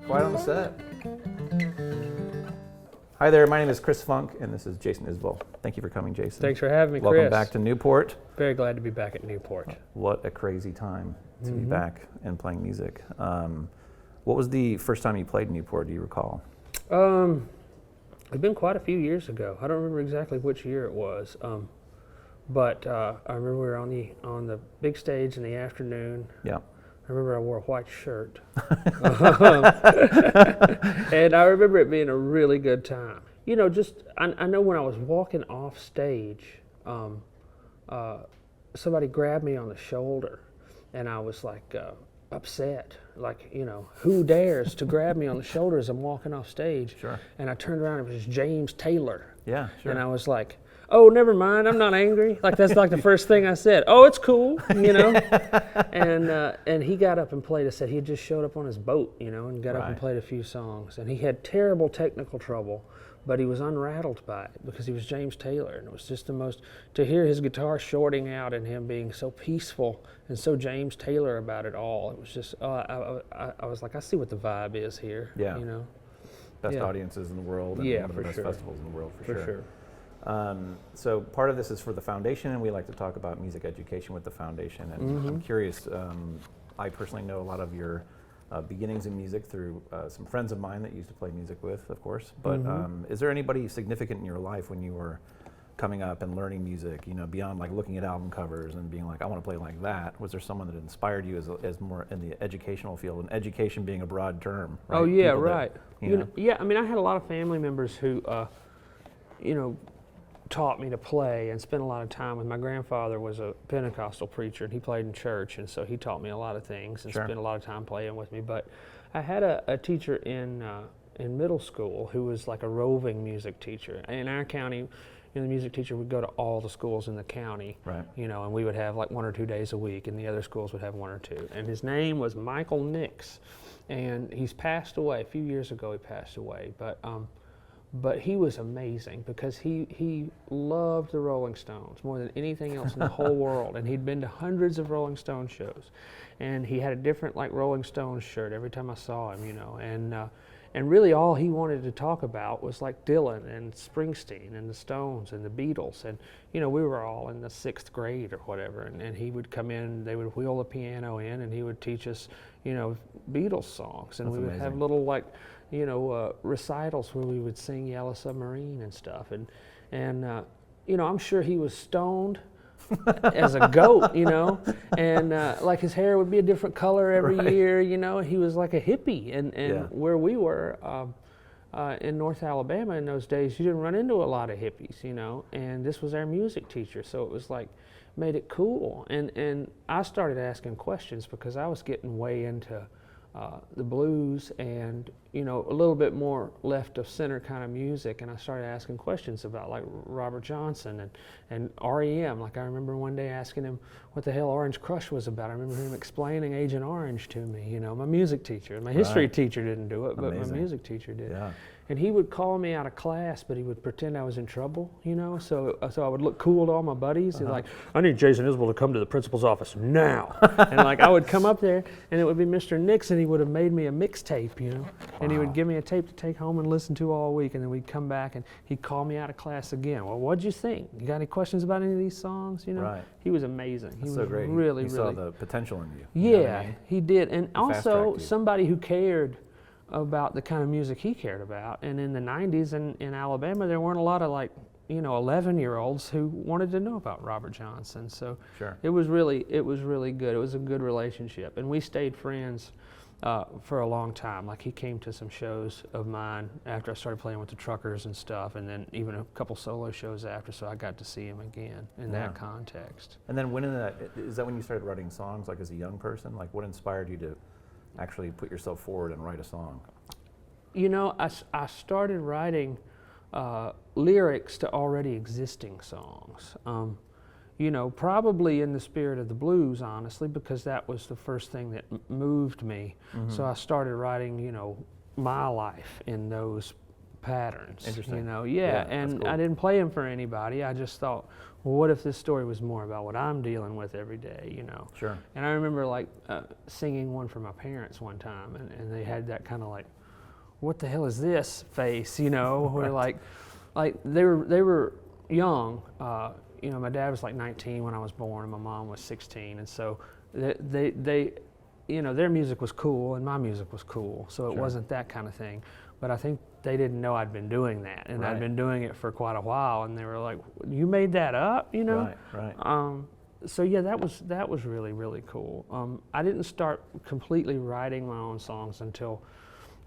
Quiet on the set. Hi there, my name is Chris Funk, and this is Jason Isbell. Thank you for coming, Jason. Thanks for having me, Chris. Welcome back to Newport. Very glad to be back at Newport. What a crazy time to be back and playing music. What was the first time you played Newport, do you recall? It's been quite a few years ago. I don't remember exactly which year it was, but I remember we were on the big stage in the afternoon. Yeah. I remember I wore a white shirt. And I remember it being a really good time. You know, I know when I was walking off stage, somebody grabbed me on the shoulder, and I was like upset. Like, you know, who dares to grab me on the shoulder as I'm walking off stage? Sure. And I turned around, it was James Taylor. Yeah, sure. And I was like, oh, never mind, I'm not angry. Like, that's like the first thing I said. Oh, it's cool, you know? And he got up and played a set. He had just showed up on his boat, you know, and got up and played a few songs. And he had terrible technical trouble, but he was unrattled by it because he was James Taylor. And it was just to hear his guitar shorting out and him being so peaceful and so James Taylor about it all, it was just, I was like, I see what the vibe is here, you know? Best audiences in the world, and one of the best festivals in the world, for sure. So part of this is for the foundation, and we like to talk about music education with the foundation. And I'm curious, I personally know a lot of your beginnings in music through some friends of mine that you used to play music with, of course. But is there anybody significant in your life when you were coming up and learning music, you know, beyond like looking at album covers and being like, I want to play like that? Was there someone that inspired you as more in the educational field, and education being a broad term, right? Oh, yeah, People right. That, you know? Yeah, I mean, I had a lot of family members who, you know, taught me to play and spent a lot of time with. My grandfather was a Pentecostal preacher, and he played in church, and so he taught me a lot of things and spent a lot of time playing with me. But I had a teacher in middle school who was like a roving music teacher. In our county, you know, the music teacher would go to all the schools in the county, you know, and we would have like 1 or 2 days a week, and the other schools would have 1 or 2. And his name was Michael Nix, and he's passed away. A few years ago he passed away, but he was amazing because he loved the Rolling Stones more than anything else in the whole world. And he'd been to hundreds of Rolling Stones shows. And he had a different like Rolling Stones shirt every time I saw him, you know. And really all he wanted to talk about was like Dylan and Springsteen and the Stones and the Beatles. And, you know, we were all in the 6th grade or whatever. And he would come in, they would wheel the piano in, and he would teach us, you know, Beatles songs. And we would have little like, you know, recitals where we would sing Yellow Submarine and stuff. And you know, I'm sure he was stoned as a goat, you know, and like his hair would be a different color every year, you know. He was like a hippie. And where we were in North Alabama in those days, you didn't run into a lot of hippies, you know, and this was our music teacher. So it was like, made it cool. And I started asking questions because I was getting way into the blues and, you know, a little bit more left of center kind of music, and I started asking questions about like Robert Johnson and REM. Like I remember one day asking him what the hell Orange Crush was about. I remember him explaining Agent Orange to me, you know, my music teacher. My history teacher didn't do it, but my music teacher did. Yeah. And he would call me out of class, but he would pretend I was in trouble, you know, so I would look cool to all my buddies. He'd like, I need Jason Isbell to come to the principal's office now. And like I would come up there, and it would be Mr. Nix, and he would have made me a mixtape, you know, and he would give me a tape to take home and listen to all week, and then we'd come back, and he'd call me out of class again. Well, what'd you think? You got any questions about any of these songs, you know? Right. He was amazing. He was so great. Really he saw the potential in you. Yeah, you know what I mean? He did. And also somebody who cared about the kind of music he cared about. And in the 90s in Alabama, there weren't a lot of like, you know, 11-year-olds who wanted to know about Robert Johnson. So it was really good. It was a good relationship. And we stayed friends for a long time. Like he came to some shows of mine after I started playing with the Truckers and stuff, and then even a couple solo shows after, so I got to see him again in that context. And then is that when you started writing songs, like as a young person? Like what inspired you to actually put yourself forward and write a song? You know, I started writing lyrics to already existing songs. You know, probably in the spirit of the blues, honestly, because that was the first thing that moved me. So I started writing, you know, my life in those patterns. Interesting. You know, and cool. I didn't play them for anybody. I just thought, well, what if this story was more about what I'm dealing with every day, you know? Sure. And I remember like singing one for my parents one time, and they had that kind of like, what the hell is this face, you know? Where like they were young. You know, my dad was like 19 when I was born, and my mom was 16, and so they you know, their music was cool and my music was cool, so it wasn't that kind of thing. But I think they didn't know I'd been doing that, and I'd been doing it for quite a while, and they were like, "You made that up," you know? Right. So yeah, that was really, really cool. I didn't start completely writing my own songs until,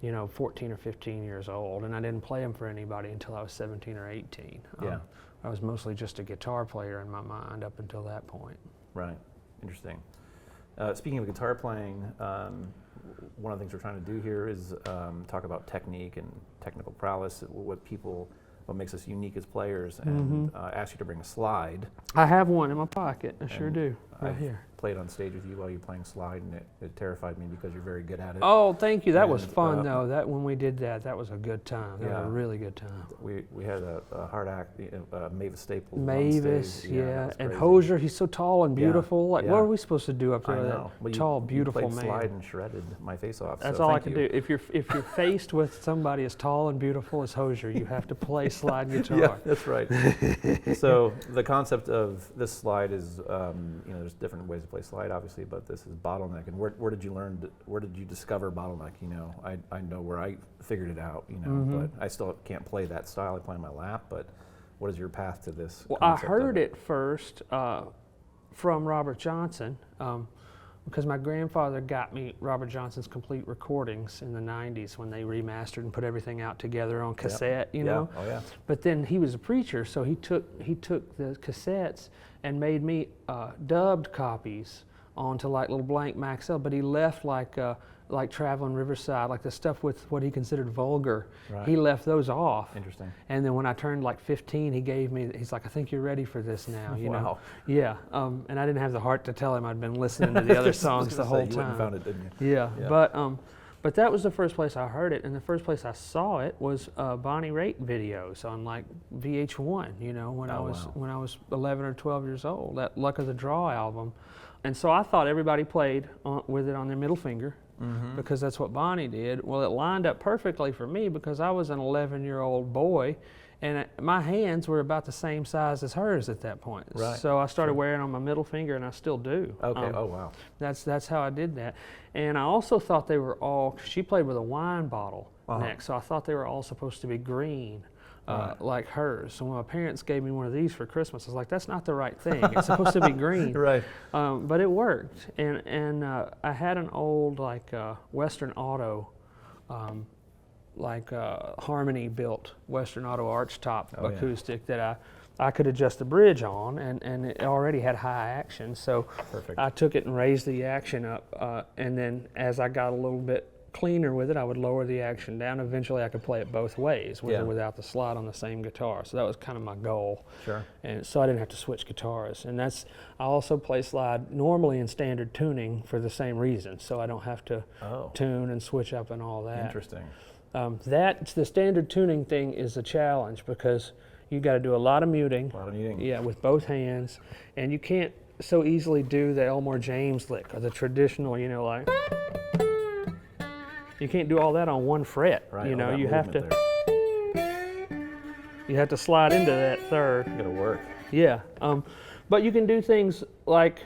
you know, 14 or 15 years old, and I didn't play them for anybody until I was 17 or 18. I was mostly just a guitar player in my mind up until that point. Right. Interesting. Speaking of guitar playing, one of the things we're trying to do here is talk about technique and technical prowess, what makes us unique as players, and ask you to bring a slide. I have one in my pocket. I sure do, right here. Played on stage with you while you were playing slide, and it terrified me because you're very good at it. Oh, thank you. That was fun, though. That when we did that was a good time. That was a really good time. We had a hard act, Mavis Staples. Mavis, and Hosier. He's so tall and beautiful. What are we supposed to do up there? I know. That tall, beautiful you played man. Slide and shredded my face off. That's so all I can do. If you're faced with somebody as tall and beautiful as Hosier, you have to play slide guitar. Yeah, that's right. So the concept of this slide is, you know, there's different ways to play slide, obviously, but this is bottleneck. And where did you learn? Where did you discover bottleneck? You know, I know where I figured it out. You know, but I still can't play that style. I play on my lap. But what is your path to this? Well, I heard it first from Robert Johnson. Because my grandfather got me Robert Johnson's complete recordings in the 90s when they remastered and put everything out together on cassette, you know? Oh, yeah. But then he was a preacher, so he took the cassettes and made me dubbed copies onto like little blank Maxell, but he left like Traveling Riverside, like the stuff with what he considered vulgar. Right. He left those off. Interesting. And then when I turned like 15, he's like, I think you're ready for this now, you know? Yeah, and I didn't have the heart to tell him I'd been listening to the other songs the whole time. You went and found it, didn't you? Yeah. But that was the first place I heard it, and the first place I saw it was Bonnie Raitt videos on like VH1, you know, when I was 11 or 12 years old, that Luck of the Draw album. And so I thought everybody played with it on their middle finger, because that's what Bonnie did. Well, it lined up perfectly for me because I was an 11-year-old boy, and my hands were about the same size as hers at that point. Right. So I started wearing on my middle finger, and I still do. Okay. Oh, wow. That's how I did that. And I also thought they were all. She played with a wine bottle neck, so I thought they were all supposed to be green. Like hers. So when my parents gave me one of these for Christmas, I was like, that's not the right thing. It's supposed to be green. Right. But it worked. And I had an old like Western Auto, Harmony built Western Auto archtop acoustic that I could adjust the bridge on, and it already had high action. So I took it and raised the action up, and then as I got a little bit cleaner with it, I would lower the action down. Eventually I could play it both ways, with or without the slide on the same guitar. So that was kind of my goal. Sure. And so I didn't have to switch guitarists. And I also play slide normally in standard tuning for the same reason, so I don't have to tune and switch up and all that. Interesting. The standard tuning thing is a challenge because you got to do a lot of muting. Yeah, with both hands, and you can't so easily do the Elmore James lick or the traditional, you know, like. You can't do all that on one fret. Right. You know, you have to. You have to slide into that third. You gotta work. Yeah, but you can do things like,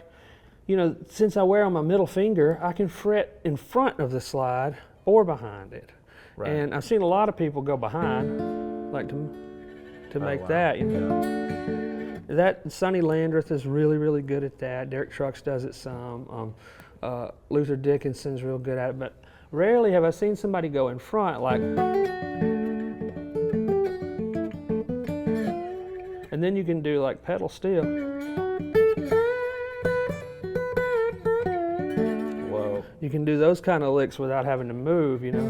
you know, since I wear on my middle finger, I can fret in front of the slide or behind it. Right. And I've seen a lot of people go behind, like to make that. You know, that Sonny Landreth is really, really good at that. Derek Trucks does it some. Luther Dickinson's real good at it, but rarely have I seen somebody go in front like. And then you can do like pedal steel. Whoa. You can do those kind of licks without having to move, you know.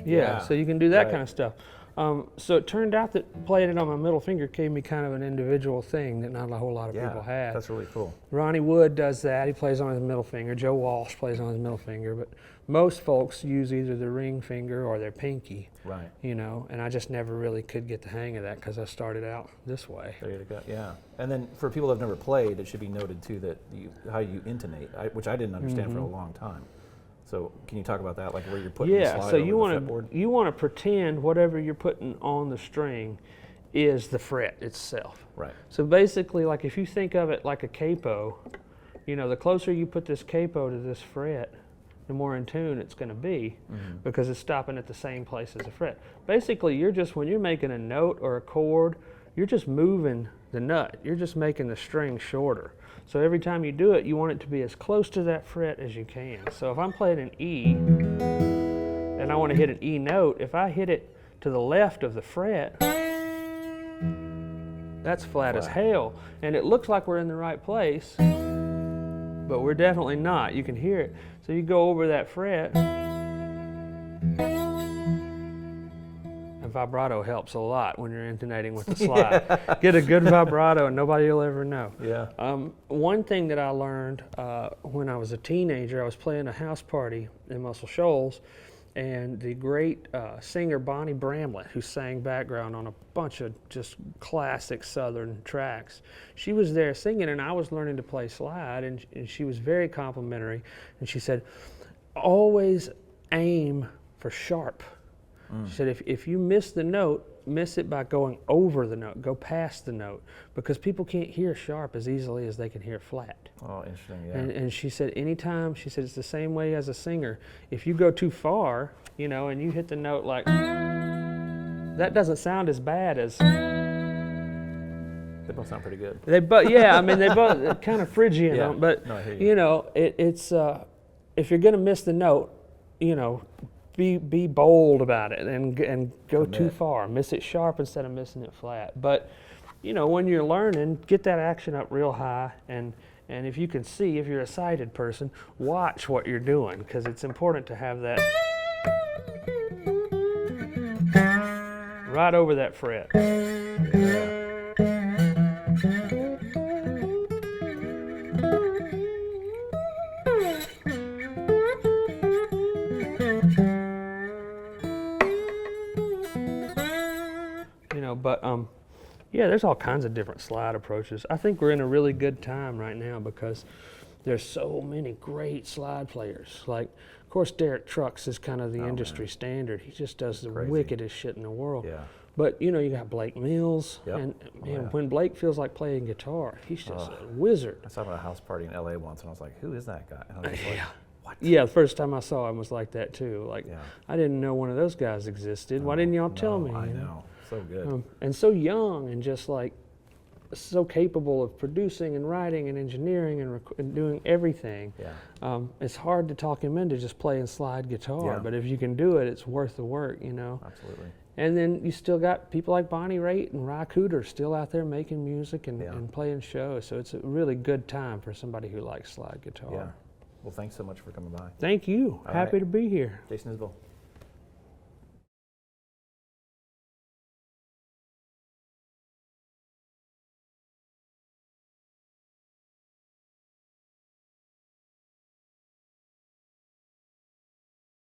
Yeah, so you can do that kind of stuff. So it turned out that playing it on my middle finger gave me kind of an individual thing that not a whole lot of people had. That's really cool. Ronnie Wood does that. He plays on his middle finger. Joe Walsh plays on his middle finger. But most folks use either the ring finger or their pinky. Right. You know, and I just never really could get the hang of that because I started out this way. There you go. Yeah. And then for people who have never played, it should be noted too that how you intonate, which I didn't understand for a long time. So can you talk about that, like where you're putting the slide over the fretboard? You want to pretend whatever you're putting on the string is the fret itself. Right. So basically, like if you think of it like a capo, you know, the closer you put this capo to this fret, the more in tune it's going to be because it's stopping at the same place as a fret. Basically, when you're making a note or a chord, you're just moving the nut. You're just making the string shorter. So every time you do it, you want it to be as close to that fret as you can. So if I'm playing an E and I want to hit an E note, if I hit it to the left of the fret, that's flat as hell. And it looks like we're in the right place, but we're definitely not. You can hear it. So you go over that fret. And vibrato helps a lot when you're intonating with the slide. Get a good vibrato and nobody will ever know. Yeah. One thing that I learned when I was a teenager, I was playing a house party in Muscle Shoals, and the great singer Bonnie Bramlett, who sang background on a bunch of just classic Southern tracks, she was there singing, and I was learning to play slide, and she was very complimentary, and she said, always aim for sharp. She said, if you miss the note, miss it by going over the note, go past the note, because people can't hear sharp as easily as they can hear flat. Oh, interesting, yeah. And she said, anytime, she said, it's the same way as a singer. If you go too far, you know, and you hit the note like, that doesn't sound as bad as... They both sound pretty good. Yeah, I mean, they both kind of Phrygian, but, no, I hear you know, it's if you're going to miss the note, you know, be bold about it and go too far. Miss it sharp instead of missing it flat. But, you know, when you're learning, get that action up real high, and if you can see, if you're a sighted person, watch what you're doing, because it's important to have that right over that fret. Yeah. But yeah, there's all kinds of different slide approaches. I think we're in a really good time right now because there's so many great slide players. Like, of course, Derek Trucks is kind of the industry standard. He just does the wickedest shit in the world. Yeah. But, you know, you got Blake Mills, and when Blake feels like playing guitar, he's just a wizard. I saw him at a house party in LA once, and I was like, who is that guy? And I was just like, what? Yeah, the first time I saw him was like that, too. Like, I didn't know one of those guys existed. Why didn't y'all tell me? I know. So good. And so young and just like so capable of producing and writing and engineering and doing everything. Yeah. It's hard to talk him into just playing slide guitar, but if you can do it, it's worth the work, you know. Absolutely. And then you still got people like Bonnie Raitt and Ry Cooder still out there making music and playing shows. So it's a really good time for somebody who likes slide guitar. Yeah. Well, thanks so much for coming by. Thank you. Happy to be here. Jason Isbell.